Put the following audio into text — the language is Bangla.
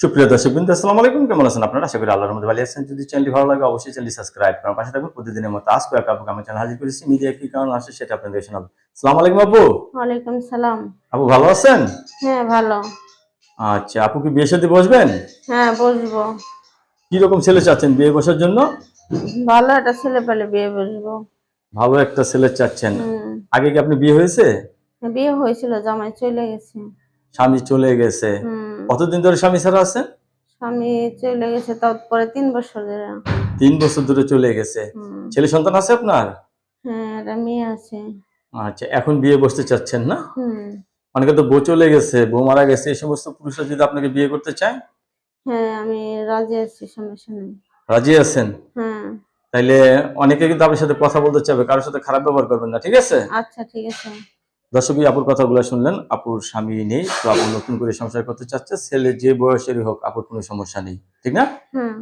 সুপ্রিয় দর্শকবৃন্দ, আসসালামু আলাইকুম। কেমন আছেন আপনারা? আশা করি আল্লাহর মধ্যে ভালো আছেন। যদি চ্যানেলটি ভালো লাগে অবশ্যই চ্যানেলটি সাবস্ক্রাইব করার পাশে থাকবেন। প্রতিদিনের মতো আজকে আপনাকে আমার চ্যানেল হাজির করেছি। মিডিয়া কি কারণ আসে সেটা আপনাদের শোনাবো। আসসালামু আলাইকুম আপু। ওয়ালাইকুম সালাম। আপু ভালো আছেন? হ্যাঁ, ভালো। আচ্ছা, আপু কি বিয়ে শাদী বসবেন? হ্যাঁ, বসবো। কি রকম ছেলে চাচ্ছেন বিয়ে বসার জন্য? ভালো একটা ছেলে পেলে বিয়ে বসবো। ভালো একটা ছেলে চাচ্ছেন। হুম। আগে কি আপনি বিয়ে হয়েছে? বিয়ে হয়েছিল, জামাই চলে গেছে। স্বামী চলে গেছে। হুম। কতদিন ধরে স্বামী ছাড়া আছেন? স্বামী চলে গেছে তারপরে 3 বছর ধরে। 3 বছর ধরে চলে গেছে। হুম। ছেলে সন্তান আছে আপনার? হ্যাঁ, একটা মেয়ে আছে। আচ্ছা, এখন বিয়ে বসতে চাচ্ছেন না? হুম। অনেকে তো বউ চলে গেছে, বউ মারা গেছে, এই সমস্ত পুরুষরা যদি আপনাকে বিয়ে করতে চায়? হ্যাঁ, আমি রাজি আছি, সমস্যা নেই। রাজি আছেন? হ্যাঁ। তাইলে অনেকে কিন্তু আপনার সাথে কথা বলতে চাবে, কারোর সাথে খারাপ ব্যবহার করবেন না, ঠিক আছে? আচ্ছা, ঠিক আছে। দর্শকই আপুর কথাগুলো শুনলেন। আপুর স্বামী নেই, তো আপু নতুন করে সংসার করতে চাচ্ছে। ছেলে যে বয়সেরই হোক, আপুর কোনো সমস্যা নেই, ঠিক না? হ্যাঁ।